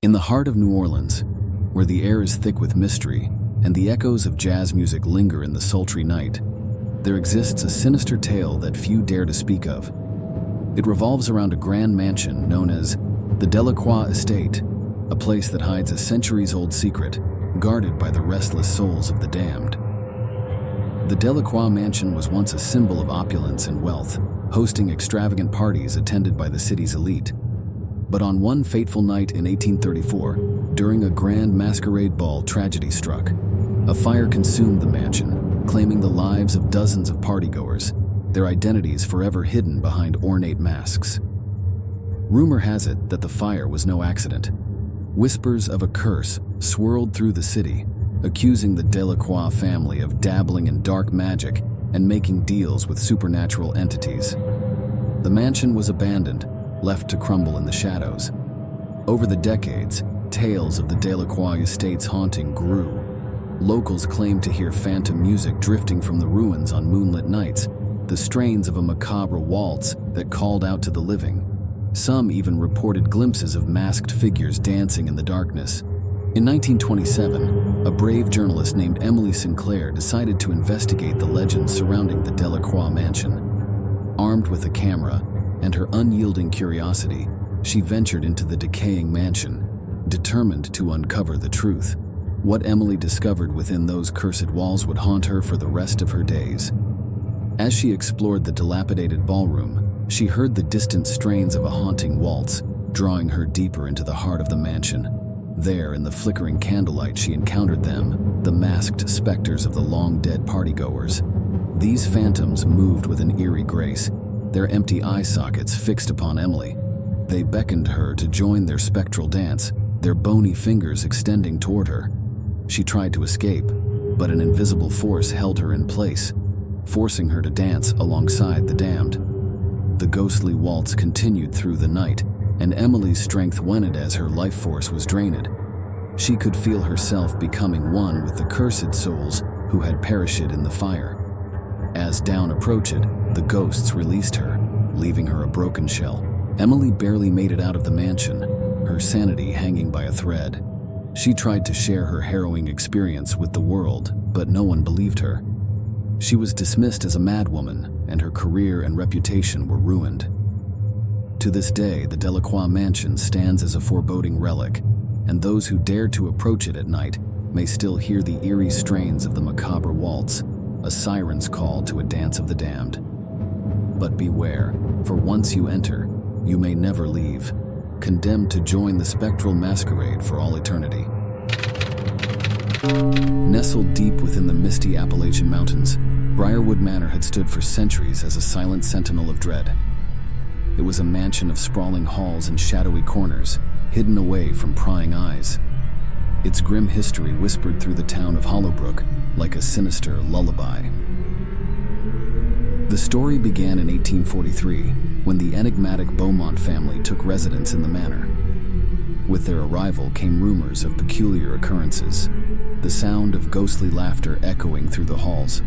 In the heart of New Orleans, where the air is thick with mystery and the echoes of jazz music linger in the sultry night, there exists a sinister tale that few dare to speak of. It revolves around a grand mansion known as the Delacroix Estate, a place that hides a centuries-old secret, guarded by the restless souls of the damned. The Delacroix mansion was once a symbol of opulence and wealth, hosting extravagant parties attended by the city's elite. But on one fateful night in 1834, during a grand masquerade ball, tragedy struck. A fire consumed the mansion, claiming the lives of dozens of partygoers, their identities forever hidden behind ornate masks. Rumor has it that the fire was no accident. Whispers of a curse swirled through the city, accusing the Delacroix family of dabbling in dark magic and making deals with supernatural entities. The mansion was abandoned, left to crumble in the shadows. Over the decades, tales of the Delacroix estate's haunting grew. Locals claimed to hear phantom music drifting from the ruins on moonlit nights, the strains of a macabre waltz that called out to the living. Some even reported glimpses of masked figures dancing in the darkness. In 1927, a brave journalist named Emily Sinclair decided to investigate the legends surrounding the Delacroix mansion. Armed with a camera and her unyielding curiosity, she ventured into the decaying mansion, determined to uncover the truth. What Emily discovered within those cursed walls would haunt her for the rest of her days. As she explored the dilapidated ballroom, she heard the distant strains of a haunting waltz, drawing her deeper into the heart of the mansion. There, in the flickering candlelight, she encountered them, the masked specters of the long-dead partygoers. These phantoms moved with an eerie grace, their empty eye sockets fixed upon Emily. They beckoned her to join their spectral dance, their bony fingers extending toward her. She tried to escape, but an invisible force held her in place, forcing her to dance alongside the damned. The ghostly waltz continued through the night, and Emily's strength waned as her life force was drained. She could feel herself becoming one with the cursed souls who had perished in the fire. As dawn approached, the ghosts released her, leaving her a broken shell. Emily barely made it out of the mansion, her sanity hanging by a thread. She tried to share her harrowing experience with the world, but no one believed her. She was dismissed as a madwoman, and her career and reputation were ruined. To this day, the Delacroix mansion stands as a foreboding relic, and those who dare to approach it at night may still hear the eerie strains of the macabre waltz, a siren's call to a dance of the damned. But beware, for once you enter, you may never leave, condemned to join the spectral masquerade for all eternity. Nestled deep within the misty Appalachian Mountains, Briarwood Manor had stood for centuries as a silent sentinel of dread. It was a mansion of sprawling halls and shadowy corners, hidden away from prying eyes. Its grim history whispered through the town of Hollowbrook like a sinister lullaby. The story began in 1843, when the enigmatic Beaumont family took residence in the manor. With their arrival came rumors of peculiar occurrences, the sound of ghostly laughter echoing through the halls,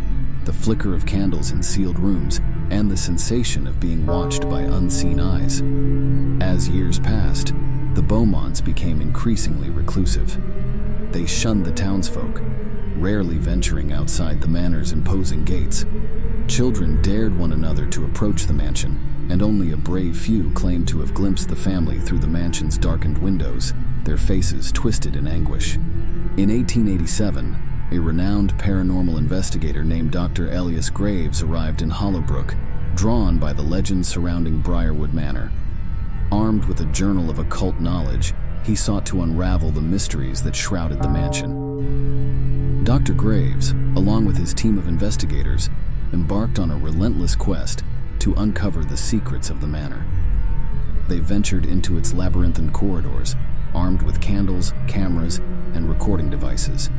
the flicker of candles in sealed rooms, and the sensation of being watched by unseen eyes. As years passed, the Beaumonts became increasingly reclusive. They shunned the townsfolk, rarely venturing outside the manor's imposing gates. Children dared one another to approach the mansion, and only a brave few claimed to have glimpsed the family through the mansion's darkened windows, their faces twisted in anguish. In 1887, a renowned paranormal investigator named Dr. Elias Graves arrived in Hollowbrook, drawn by the legends surrounding Briarwood Manor. Armed with a journal of occult knowledge, he sought to unravel the mysteries that shrouded the mansion. Dr. Graves, along with his team of investigators, embarked on a relentless quest to uncover the secrets of the manor. They ventured into its labyrinthine corridors, armed with candles, cameras, and recording devices.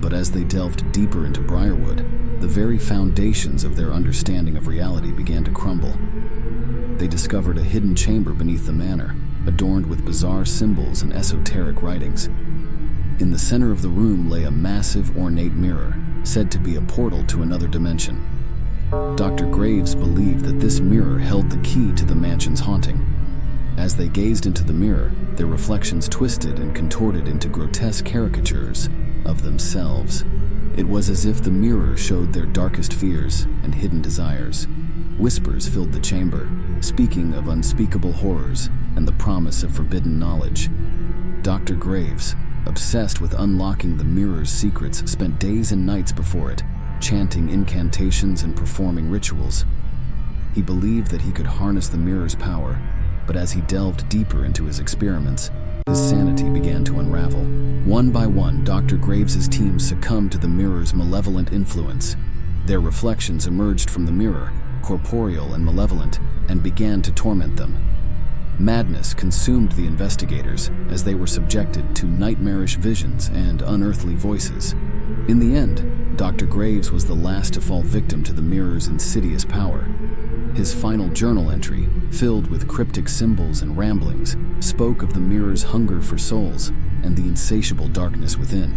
But as they delved deeper into Briarwood, the very foundations of their understanding of reality began to crumble. They discovered a hidden chamber beneath the manor, adorned with bizarre symbols and esoteric writings. In the center of the room lay a massive, ornate mirror, said to be a portal to another dimension. Dr. Graves believed that this mirror held the key to the mansion's haunting. As they gazed into the mirror, their reflections twisted and contorted into grotesque caricatures of themselves. It was as if the mirror showed their darkest fears and hidden desires. Whispers filled the chamber, speaking of unspeakable horrors and the promise of forbidden knowledge. Dr. Graves, obsessed with unlocking the mirror's secrets, spent days and nights before it, chanting incantations and performing rituals. He believed that he could harness the mirror's power, but as he delved deeper into his experiments, his sanity began to unravel. One by one, Dr. Graves's team succumbed to the mirror's malevolent influence. Their reflections emerged from the mirror, corporeal and malevolent, and began to torment them. Madness consumed the investigators as they were subjected to nightmarish visions and unearthly voices. In the end, Dr. Graves was the last to fall victim to the mirror's insidious power. His final journal entry, filled with cryptic symbols and ramblings, spoke of the mirror's hunger for souls and the insatiable darkness within.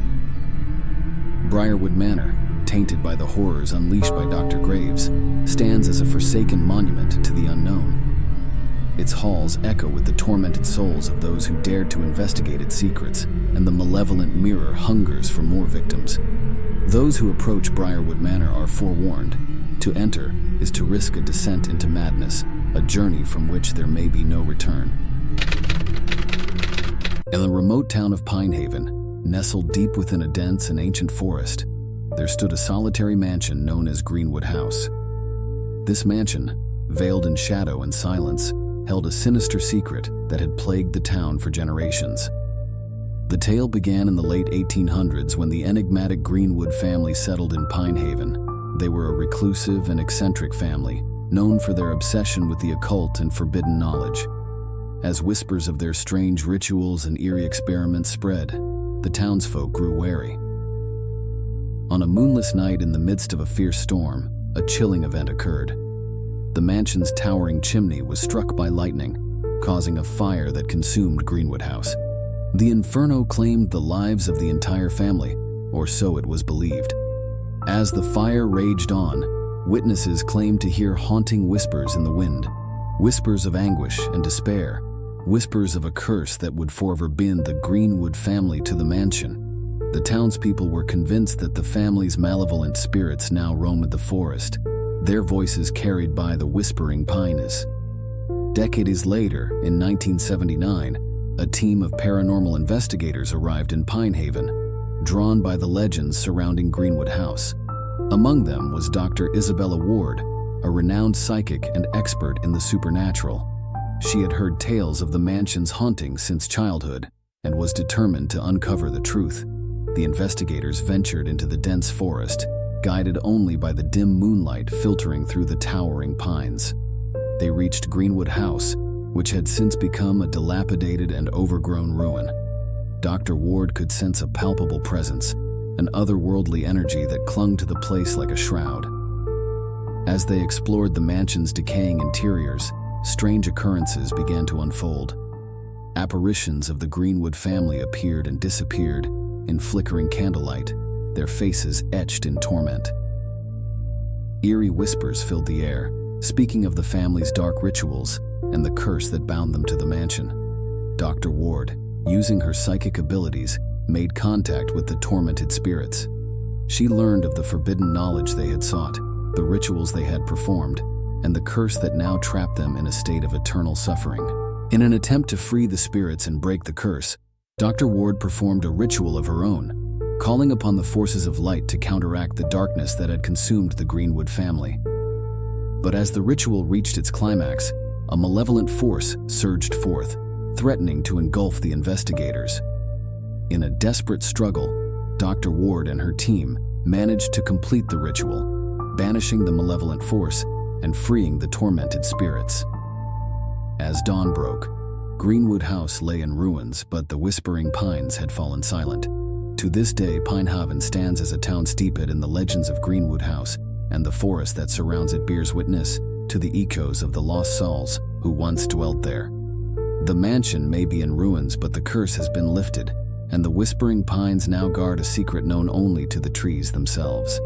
Briarwood Manor, tainted by the horrors unleashed by Dr. Graves, stands as a forsaken monument to the unknown. Its halls echo with the tormented souls of those who dared to investigate its secrets, and the malevolent mirror hungers for more victims. Those who approach Briarwood Manor are forewarned. To enter is to risk a descent into madness, a journey from which there may be no return. In the remote town of Pinehaven, nestled deep within a dense and ancient forest, there stood a solitary mansion known as Greenwood House. This mansion, veiled in shadow and silence, held a sinister secret that had plagued the town for generations. The tale began in the late 1800s when the enigmatic Greenwood family settled in Pinehaven. They were a reclusive and eccentric family, known for their obsession with the occult and forbidden knowledge. As whispers of their strange rituals and eerie experiments spread, the townsfolk grew wary. On a moonless night in the midst of a fierce storm, a chilling event occurred. The mansion's towering chimney was struck by lightning, causing a fire that consumed Greenwood House. The inferno claimed the lives of the entire family, or so it was believed. As the fire raged on, witnesses claimed to hear haunting whispers in the wind, whispers of anguish and despair, whispers of a curse that would forever bind the Greenwood family to the mansion. The townspeople were convinced that the family's malevolent spirits now roamed the forest, their voices carried by the whispering pines. Decades later, in 1979, a team of paranormal investigators arrived in Pinehaven, drawn by the legends surrounding Greenwood House. Among them was Dr. Isabella Ward, a renowned psychic and expert in the supernatural. She had heard tales of the mansion's hauntings since childhood and was determined to uncover the truth. The investigators ventured into the dense forest, guided only by the dim moonlight filtering through the towering pines. They reached Greenwood House, which had since become a dilapidated and overgrown ruin. Dr. Ward could sense a palpable presence, an otherworldly energy that clung to the place like a shroud. As they explored the mansion's decaying interiors, strange occurrences began to unfold. Apparitions of the Greenwood family appeared and disappeared in flickering candlelight, their faces etched in torment. Eerie whispers filled the air, speaking of the family's dark rituals and the curse that bound them to the mansion. Dr. Ward, using her psychic abilities, made contact with the tormented spirits. She learned of the forbidden knowledge they had sought, the rituals they had performed, and the curse that now trapped them in a state of eternal suffering. In an attempt to free the spirits and break the curse, Dr. Ward performed a ritual of her own, calling upon the forces of light to counteract the darkness that had consumed the Greenwood family. But as the ritual reached its climax, a malevolent force surged forth, threatening to engulf the investigators. In a desperate struggle, Dr. Ward and her team managed to complete the ritual, banishing the malevolent force and freeing the tormented spirits. As dawn broke, Greenwood House lay in ruins, but the whispering pines had fallen silent. To this day, Pinehaven stands as a town steeped in the legends of Greenwood House, and the forest that surrounds it bears witness to the echoes of the lost souls who once dwelt there. The mansion may be in ruins, but the curse has been lifted, and the whispering pines now guard a secret known only to the trees themselves.